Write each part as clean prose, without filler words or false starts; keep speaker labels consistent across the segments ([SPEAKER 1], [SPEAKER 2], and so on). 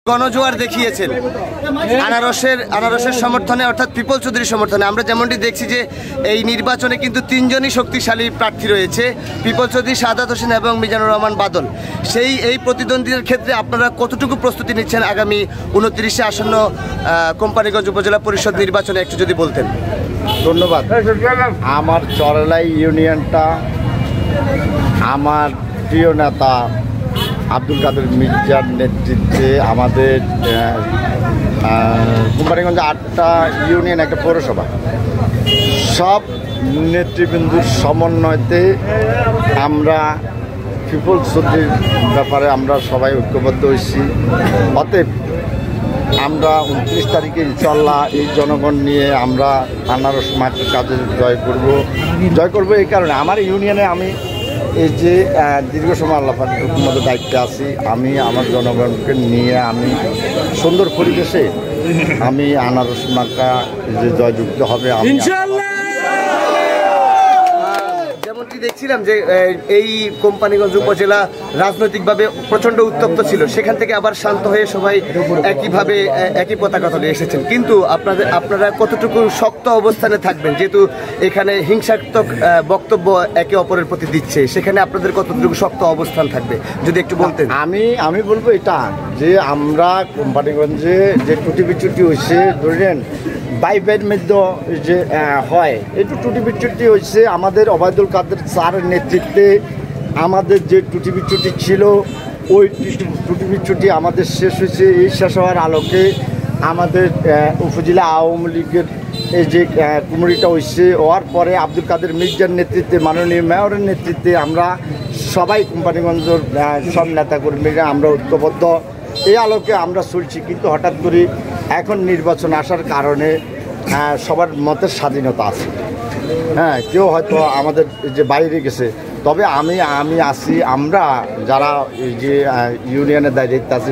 [SPEAKER 1] গণজোয়ার দেখিয়েছেন আনারসের সমর্থনে, অর্থাৎ পিপল চৌধুরীর সমর্থনে। আমরা যেমনটি দেখছি যে এই নির্বাচনে কিন্তু তিনজনই শক্তিশালী প্রার্থী রয়েছে, পিপল চৌধুরী, সাদাত হোসেন এবং মিজানুর রহমান বাদল। এই প্রতিদ্বন্দ্বীদের ক্ষেত্রে আপনারা কতটুকু প্রস্তুতি নিচ্ছেন আগামী 29শে আসন্ন কোম্পানিগঞ্জ উপজেলা পরিষদ নির্বাচনে একটু যদি বলতেন।
[SPEAKER 2] ধন্যবাদ। আমার চরলাই ইউনিয়নটা আমার প্রিয় নেতা আব্দুল কাদের মির্জার নেতৃত্বে আমাদের কোম্পানিগঞ্জে 8টা ইউনিয়ন, একটা পৌরসভা, সব নেতৃবৃন্দুর সমন্বয়তে আমরা পিপল চৌধুরীর ব্যাপারে আমরা সবাই ঐক্যবদ্ধ হয়েছি। অতএব আমরা 29 তারিখে ইনশাল্লাহ এই জনগণ নিয়ে আমরা আনারস মাঠের কাজে জয় করব। এই কারণে আমার ইউনিয়নে আমি এই যে দীর্ঘ সময় আল্লাহ পাকের মতো দায়িত্বে আছি, আমি আমার জনগণকে নিয়ে আমি সুন্দর পরিবেশে আমি আনারস মার্কা যে জয়যুক্ত হবে আমি
[SPEAKER 1] যেমনটি দেখছিলাম যে এই কোম্পানিগঞ্জ উপজেলা রাজনৈতিকভাবে প্রচণ্ড উত্তপ্ত ছিল, সেখান থেকে আবার শান্ত হয়ে সবাই একইভাবে একই পতাকা তলে এসেছেন। কিন্তু আপনারা কতটুকু শক্ত অবস্থানে থাকবেন, যেহেতু এখানে হিংসাত্মক বক্তব্য একে অপরের প্রতি দিচ্ছে, সেখানে আপনাদের কতটুকু শক্ত অবস্থান থাকবে যদি একটু বলতেন।
[SPEAKER 2] আমি বলবো এটা যে আমরা কোম্পানিগঞ্জে যে টুটি বিচুটি হয়েছে, ধরেন বাইবের মধ্যে যে হয়, একটু টুটি বিচুটি হয়েছে আমাদের ওবায়দুল কাদের স্যারের নেতৃত্বে। আমাদের যে টুটি বিচুটি ছিল ওই টুটি বিচুটি আমাদের শেষ হয়েছে। এই শেষ হওয়ার আলোকে আমাদের উপজেলা আওয়ামী লীগের এই যে কুমড়িটা হয়েছে, হওয়ার পরে আব্দুল কাদের মির্জার নেতৃত্বে, মাননীয় মেয়রের নেতৃত্বে আমরা সবাই কোম্পানিগঞ্জের সব নেতাকর্মীরা আমরা ঐক্যবদ্ধ, এই আলোকে আমরা চলছি। কিন্তু হঠাৎ করে এখন নির্বাচন আসার কারণে সবার মতের স্বাধীনতা আছে, কেউ হয়তো আমাদের যে বাইরে গেছে। তবে আমি আছি, আমরা যারা এই যে ইউনিয়নের দায়িত্বে আছি,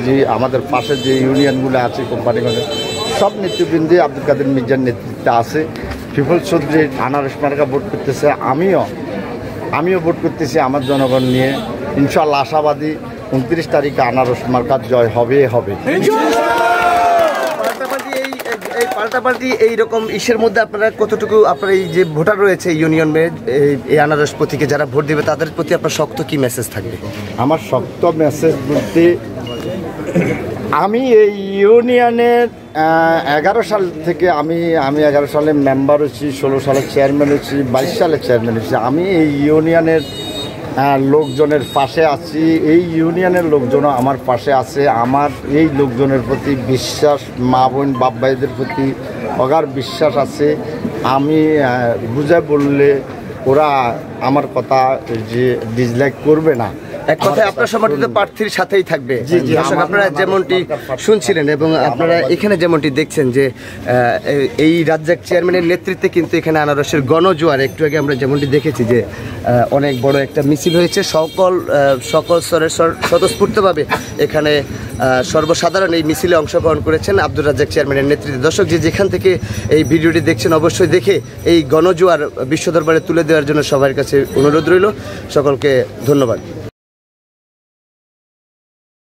[SPEAKER 2] যে আমাদের পাশে যে ইউনিয়নগুলো আছে কোম্পানিগঞ্জে, সব নেতৃবৃন্দে আব্দুল কাদের মির্জার নেতৃত্বে আছে। পিপল চৌধুরী আনারস মার্কা ভোট করতেছে, আমিও ভোট করতেছি আমার জনগণ নিয়ে। ইনশাআল্লাহ আশাবাদী 29 তারিখে আনারস মার্কার জয় হবে।
[SPEAKER 1] পাল্টাপাল্টি এইরকম ইসের মধ্যে আপনারা কতটুকু, আপনার এই যে ভোটার রয়েছে ইউনিয়নে এই আনারস প্রতীকে যারা ভোট দেবে তাদের প্রতি আপনার শক্ত কি মেসেজ থাকবে?
[SPEAKER 2] আমার শক্ত মেসেজ বলতে, আমি এই ইউনিয়নের 11 সাল থেকে আমি 11 সালে মেম্বার হয়েছি, 16 সালে চেয়ারম্যান হয়েছি, 22 সালে চেয়ারম্যান হয়েছি। আমি এই ইউনিয়নের লোকজনের পাশে আছি, এই ইউনিয়নের লোকজনও আমার পাশে আছে। আমার এই লোকজনের প্রতি বিশ্বাস, মা বোন বাপ ভাইদের প্রতি অগাধ বিশ্বাস আছে। আমি বুঝে বললে ওরা আমার কথা যে ডিসলাইক করবে না।
[SPEAKER 1] এক কথায় আপনার সমর্থিত প্রার্থীর সাথেই থাকবে। আপনারা যেমনটি শুনছিলেন এবং আপনারা এখানে যেমনটি দেখছেন যে এই রাজ্জাক চেয়ারম্যানের নেতৃত্বে কিন্তু এখানে আনারসের গণজোয়ার, একটু আগে আমরা যেমনটি দেখেছি যে অনেক বড় একটা মিছিল হয়েছে, সকল স্তরের স্বতঃস্ফূর্তভাবে এখানে সর্বসাধারণ এই মিছিলে অংশগ্রহণ করেছেন আব্দুর রাজ্জাক চেয়ারম্যানের নেতৃত্বে। দর্শক যেখান থেকে এই ভিডিওটি দেখছেন অবশ্যই দেখে এই গণজোয়ার বিশ্ব দরবারে তুলে দেওয়ার জন্য সবার কাছে অনুরোধ রইল। সকলকে ধন্যবাদ।